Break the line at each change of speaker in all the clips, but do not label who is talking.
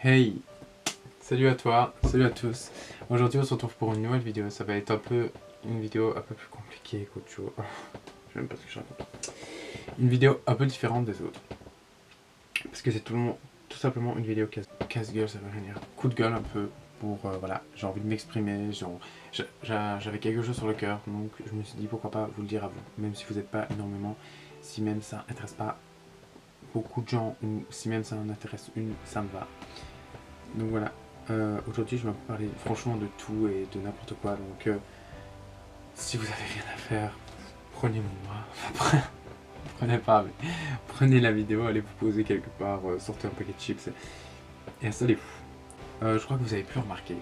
Hey, salut à toi, salut à tous. Aujourd'hui on se retrouve pour une nouvelle vidéo. Ça va être une vidéo un peu plus compliquée qu'autre chose. Je sais même pas ce que je raconte. Une vidéo un peu différente des autres. Parce que c'est tout simplement une vidéo casse-gueule, ça veut rien dire. Coup de gueule un peu pour, voilà, j'ai envie de m'exprimer, j'avais quelque chose sur le cœur. Donc je me suis dit pourquoi pas vous le dire à vous. Même si vous n'êtes pas énormément, si même ça intéresse pas beaucoup de gens ou si même ça en intéresse une, ça me va. Donc voilà, aujourd'hui je vais vous parler franchement de tout et de n'importe quoi, donc si vous avez rien à faire, prenez-moi, prenez pas, mais prenez la vidéo, allez vous poser quelque part, sortez un paquet de chips et installez-vous. Je crois que vous avez pu remarquer,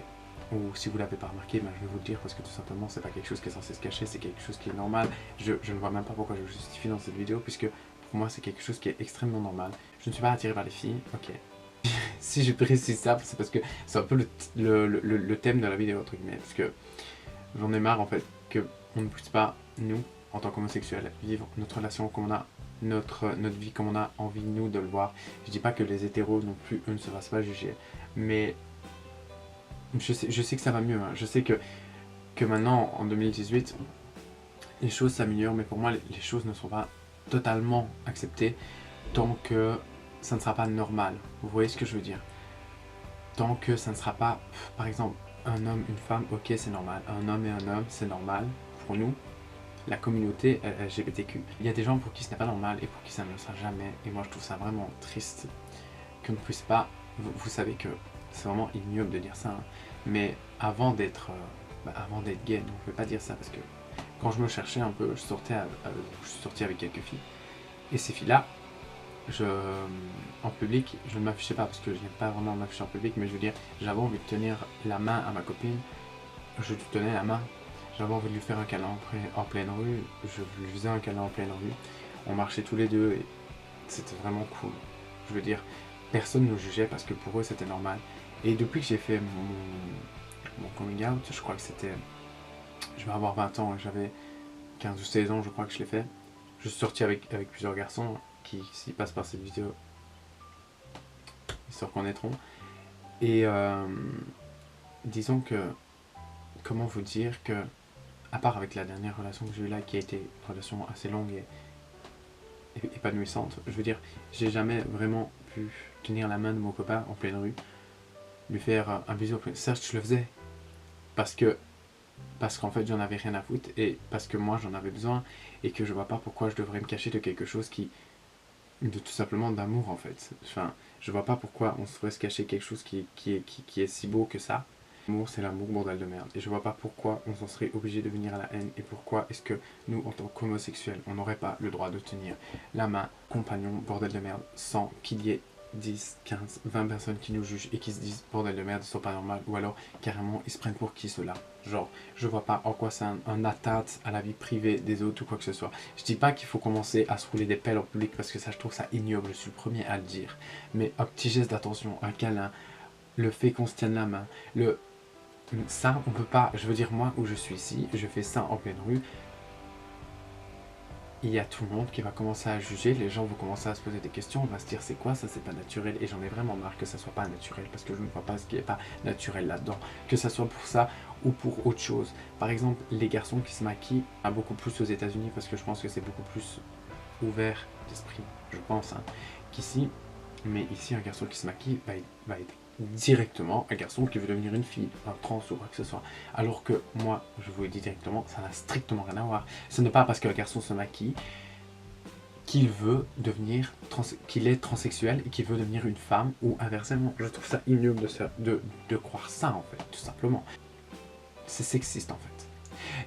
ou si vous l'avez pas remarqué, ben, je vais vous le dire parce que tout simplement c'est pas quelque chose qui est censé se cacher, c'est quelque chose qui est normal. Je ne vois même pas pourquoi je le justifie dans cette vidéo, puisque pour moi c'est quelque chose qui est extrêmement normal. Je ne suis pas attiré par les filles, ok. Si je précise ça, c'est parce que c'est un peu le thème de la vidéo, entre guillemets, parce que j'en ai marre en fait qu'on ne puisse pas, nous, en tant qu'homosexuels, vivre notre relation comme on a, notre vie comme on a envie, nous, de le voir. Je dis pas que les hétéros non plus, eux, ne se fassent pas juger, mais je sais que ça va mieux, hein. Je sais que maintenant, en 2018, les choses s'améliorent, mais pour moi, les choses ne sont pas totalement acceptées tant que ça ne sera pas normal. Vous voyez ce que je veux dire? Tant que ça ne sera pas, par exemple, un homme, une femme, ok, c'est normal. Un homme et un homme, c'est normal pour nous, la communauté LGBTQ. Il y a des gens pour qui ce n'est pas normal et pour qui ça ne le sera jamais. Et moi, je trouve ça vraiment triste qu'on ne puisse pas. Vous savez que c'est vraiment ignoble de dire ça, hein, mais avant d'être gay, on ne pouvait pas dire ça parce que quand je me cherchais un peu, je suis sorti avec quelques filles. Et ces filles-là, en public, je ne m'affichais pas parce que je n'aime pas vraiment m'afficher en public, mais je veux dire, j'avais envie de tenir la main à ma copine, je lui tenais la main, j'avais envie de lui faire un câlin en pleine rue, je lui faisais un câlin en pleine rue, on marchait tous les deux et c'était vraiment cool. Je veux dire, personne ne nous jugeait parce que pour eux c'était normal. Et depuis que j'ai fait mon coming out, je crois que c'était, je vais avoir 20 ans, j'avais 15 ou 16 ans, je crois que je l'ai fait. Je suis sorti avec plusieurs garçons qui, s'ils passent par cette vidéo, ils se reconnaîtront. Et disons que, comment vous dire que, à part avec la dernière relation que j'ai eue là, qui a été une relation assez longue et épanouissante, je veux dire, j'ai jamais vraiment pu tenir la main de mon copain en pleine rue, lui faire un bisou. Certes, je le faisais parce qu'en fait j'en avais rien à foutre et parce que moi j'en avais besoin et que je vois pas pourquoi je devrais me cacher de quelque chose de tout simplement d'amour en fait. Enfin, je vois pas pourquoi on se ferait se cacher quelque chose qui est si beau que ça. L'amour c'est l'amour, bordel de merde. Et je vois pas pourquoi on s'en serait obligé de venir à la haine et pourquoi est-ce que nous en tant qu'homosexuels on n'aurait pas le droit de tenir la main, compagnon, bordel de merde, sans qu'il y ait 10, 15, 20 personnes qui nous jugent et qui se disent bordel de merde, ils sont pas normal, ou alors carrément ils se prennent pour qui cela. Genre, je vois pas en quoi c'est un atteinte à la vie privée des autres ou quoi que ce soit. Je dis pas qu'il faut commencer à se rouler des pelles en public parce que ça je trouve ça ignoble, je suis le premier à le dire. Mais un petit geste d'attention, un câlin, le fait qu'on se tienne la main, ça on peut pas, je veux dire moi où je suis ici, je fais ça en pleine rue. Il y a tout le monde qui va commencer à juger, les gens vont commencer à se poser des questions, on va se dire c'est quoi ça, c'est pas naturel, et j'en ai vraiment marre que ça soit pas naturel, parce que je ne vois pas ce qui est pas naturel là-dedans, que ça soit pour ça ou pour autre chose. Par exemple, les garçons qui se maquillent, beaucoup plus aux États-Unis parce que je pense que c'est beaucoup plus ouvert d'esprit, je pense, hein, qu'ici, mais ici un garçon qui se maquille va être directement un garçon qui veut devenir une fille, un trans ou quoi que ce soit. Alors que moi, je vous le dis directement, ça n'a strictement rien à voir. Ce n'est pas parce qu'un garçon se maquille qu'il veut devenir, qu'il est transsexuel et qu'il veut devenir une femme ou inversement. Je trouve ça ignoble de croire ça en fait, tout simplement. C'est sexiste en fait.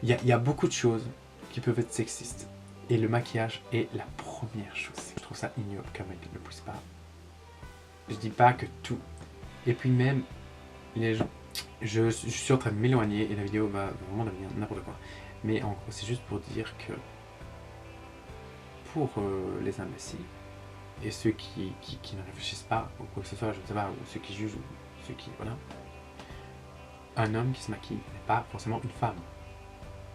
Il y a beaucoup de choses qui peuvent être sexistes. Et le maquillage est la première chose. Je trouve ça ignoble qu'un mec ne puisse pas. Je dis pas que tout. Et puis même, les gens, je suis en train de m'éloigner et la vidéo va vraiment devenir n'importe quoi. Mais en gros, c'est juste pour dire que pour les imbéciles et ceux qui ne réfléchissent pas ou quoi que ce soit, je ne sais pas, ou ceux qui jugent ou ceux qui... Voilà. Un homme qui se maquille n'est pas forcément une femme.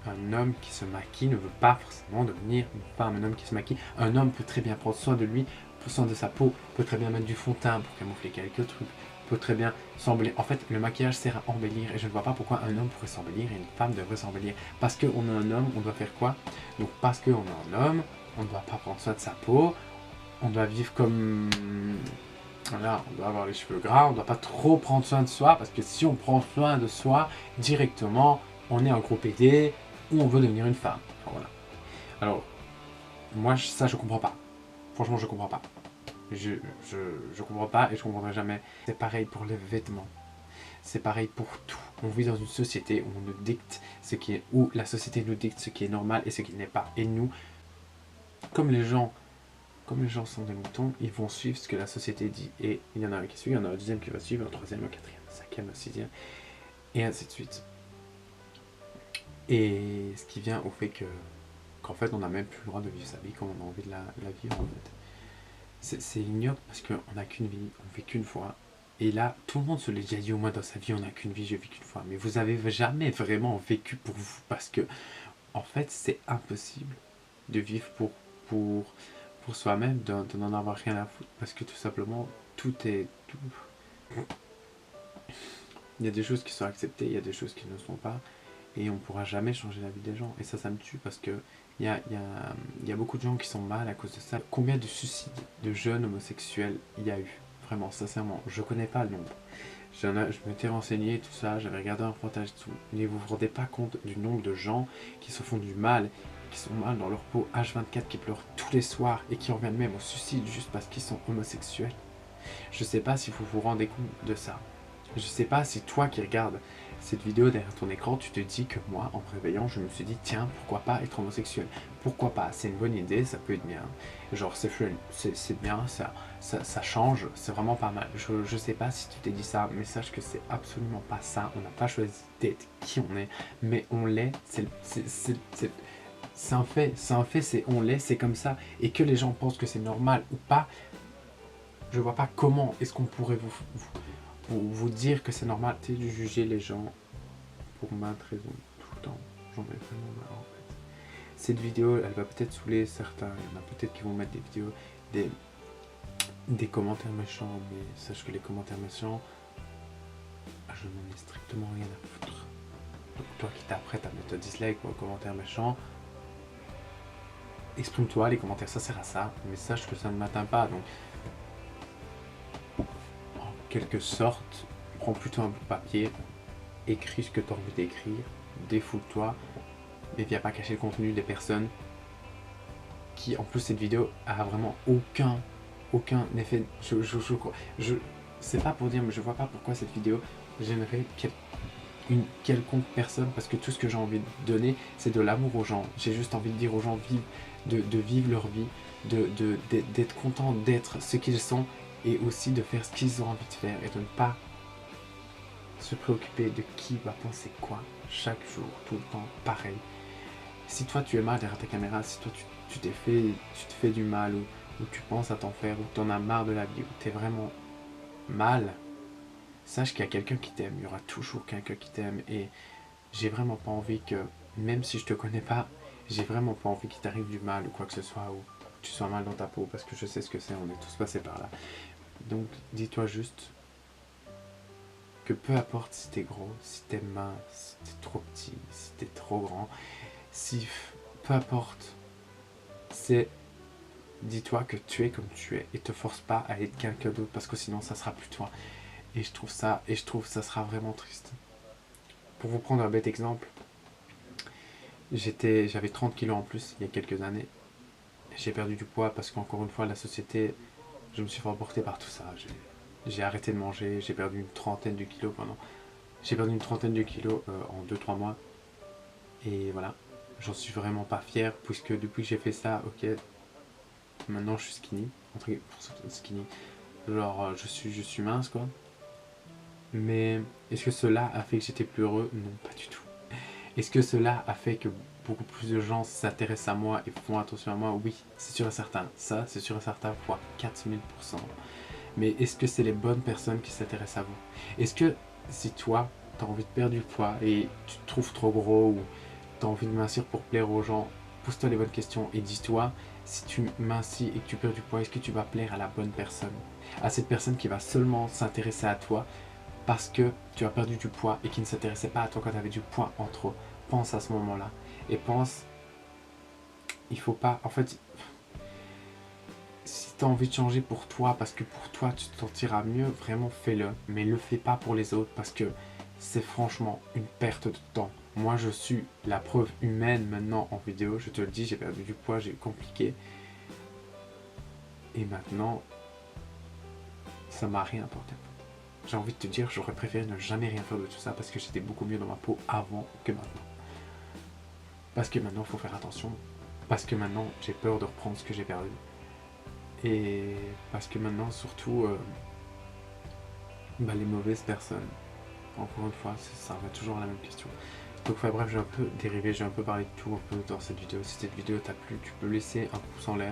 Un homme qui se maquille ne veut pas forcément devenir une femme. Un homme qui se maquille, un homme peut très bien prendre soin de lui, prendre soin de sa peau, peut très bien mettre du fond de teint pour camoufler quelques trucs, peut très bien s'embellir. En fait, le maquillage sert à embellir et je ne vois pas pourquoi un homme pourrait s'embellir et une femme devrait s'embellir. Parce qu'on est un homme, on doit faire quoi? Donc parce qu'on est un homme, on ne doit pas prendre soin de sa peau, on doit vivre comme... Voilà, on doit avoir les cheveux gras, on ne doit pas trop prendre soin de soi parce que si on prend soin de soi directement, on est un gros pédé ou on veut devenir une femme. Enfin, voilà. Alors, moi ça je comprends pas. Franchement je comprends pas. Je comprends pas et je comprendrai jamais. C'est pareil pour les vêtements. C'est pareil pour tout. On vit dans une société où on nous dicte ce qui est, où la société nous dicte ce qui est normal et ce qui n'est pas. Et nous, comme les gens sont des moutons, ils vont suivre ce que la société dit. Et il y en a un qui suit, il y en a un deuxième qui va suivre, un troisième, un quatrième, un cinquième, un sixième, et ainsi de suite. Et ce qui vient au fait qu'en fait on n'a même plus le droit de vivre sa vie comme on a envie de la vivre en fait. C'est ignoble parce qu'on n'a qu'une vie, on vit qu'une fois. Et là, tout le monde se l'est déjà dit au moins dans sa vie, on n'a qu'une vie, je vis qu'une fois. Mais vous avez jamais vraiment vécu pour vous parce que en fait c'est impossible de vivre pour soi-même, de n'en avoir rien à foutre parce que tout simplement tout. Il y a des choses qui sont acceptées, il y a des choses qui ne sont pas. Et on ne pourra jamais changer la vie des gens. Et ça me tue parce que il y a beaucoup de gens qui sont mal à cause de ça. Combien de suicides de jeunes homosexuels il y a eu? Vraiment, sincèrement, je connais pas le nombre. Je m'étais renseigné, tout ça, j'avais regardé un reportage et tout. Mais vous vous rendez pas compte du nombre de gens qui se font du mal, qui sont mal dans leur peau H24, qui pleurent tous les soirs et qui en reviennent même au suicide juste parce qu'ils sont homosexuels. Je sais pas si vous vous rendez compte de ça. Je sais pas si toi qui regardes cette vidéo derrière ton écran, tu te dis que moi, en me réveillant, je me suis dit, tiens, pourquoi pas être homosexuel? Pourquoi pas? C'est une bonne idée, ça peut être bien. Genre, c'est bien, ça change, c'est vraiment pas mal. Je sais pas si tu t'es dit ça, mais sache que c'est absolument pas ça. On n'a pas choisi d'être qui on est, mais on l'est. C'est un fait, c'est on l'est, c'est comme ça. Et que les gens pensent que c'est normal ou pas, je vois pas comment est-ce qu'on pourrait vous dire que c'est normal de juger les gens pour maintes raisons, tout le temps. J'en ai vraiment marre en fait. Cette vidéo, elle va peut-être saouler certains, il y en a peut-être qui vont mettre des vidéos, des commentaires méchants, mais sache que les commentaires méchants, je n'en ai strictement rien à foutre. Donc toi qui t'apprêtes à mettre un dislike ou un commentaire méchant, exprime-toi, les commentaires ça sert à ça, mais sache que ça ne m'atteint pas, donc quelque sorte, prends plutôt un bout de papier, écris ce que tu as envie d'écrire, défoule-toi, mais viens pas cacher le contenu des personnes qui, en plus, cette vidéo a vraiment aucun effet. C'est pas pour dire, mais je vois pas pourquoi cette vidéo gênerait une quelconque personne, parce que tout ce que j'ai envie de donner, c'est de l'amour aux gens. J'ai juste envie de dire aux gens de vivre leur vie, d'être contents d'être ce qu'ils sont, et aussi de faire ce qu'ils ont envie de faire et de ne pas se préoccuper de qui va penser quoi chaque jour, tout le temps, pareil. Si toi tu es mal derrière ta caméra, si toi tu te fais du mal ou tu penses à t'en faire ou tu en as marre de la vie ou tu es vraiment mal, sache qu'il y a quelqu'un qui t'aime, il y aura toujours quelqu'un qui t'aime et j'ai vraiment pas envie que, même si je te connais pas, j'ai vraiment pas envie qu'il t'arrive du mal ou quoi que ce soit ou que tu sois mal dans ta peau parce que je sais ce que c'est, on est tous passés par là. Donc dis-toi juste que peu importe si t'es gros, si t'es mince, si t'es trop petit, si t'es trop grand, si peu importe, c'est dis-toi que tu es comme tu es et te force pas à être quelqu'un d'autre parce que sinon ça sera plus toi. Et je trouve ça sera vraiment triste. Pour vous prendre un bête exemple, j'avais 30 kilos en plus il y a quelques années. J'ai perdu du poids parce qu'encore une fois la société, je me suis fait emporter par tout ça. J'ai arrêté de manger, j'ai perdu une trentaine de kilos en 2-3 mois. Et voilà, j'en suis vraiment pas fier puisque depuis que j'ai fait ça, ok, maintenant je suis skinny, skinny, genre je suis mince quoi. Mais est-ce que cela a fait que j'étais plus heureux? Non, pas du tout. Est-ce que cela a fait que beaucoup plus de gens s'intéressent à moi et font attention à moi? Oui, c'est sûr et certain. Ça, c'est sûr et certain, fois 4000%. Mais est-ce que c'est les bonnes personnes qui s'intéressent à vous? Est-ce que si toi, tu as envie de perdre du poids et tu te trouves trop gros ou tu as envie de mincir pour plaire aux gens, pose-toi les bonnes questions et dis-toi si tu mincis et que tu perds du poids, est-ce que tu vas plaire à la bonne personne? À cette personne qui va seulement s'intéresser à toi parce que tu as perdu du poids et qui ne s'intéressait pas à toi quand tu avais du poids en trop. Pense à ce moment-là. Et pense, il faut pas, en fait, si tu as envie de changer pour toi, parce que pour toi tu te sentiras mieux, vraiment fais-le. Mais le fais pas pour les autres parce que c'est franchement une perte de temps. Moi je suis la preuve humaine maintenant en vidéo, je te le dis, j'ai perdu du poids, j'ai compliqué. Et maintenant, ça m'a rien apporté. J'ai envie de te dire, j'aurais préféré ne jamais rien faire de tout ça parce que j'étais beaucoup mieux dans ma peau avant que maintenant. Parce que maintenant, il faut faire attention. Parce que maintenant, j'ai peur de reprendre ce que j'ai perdu. Et parce que maintenant, surtout, les mauvaises personnes. Encore une fois, ça revient toujours à la même question. Donc bref, j'ai un peu dérivé, j'ai un peu parlé de tout un peu dans cette vidéo. Si cette vidéo t'a plu, tu peux laisser un pouce en l'air.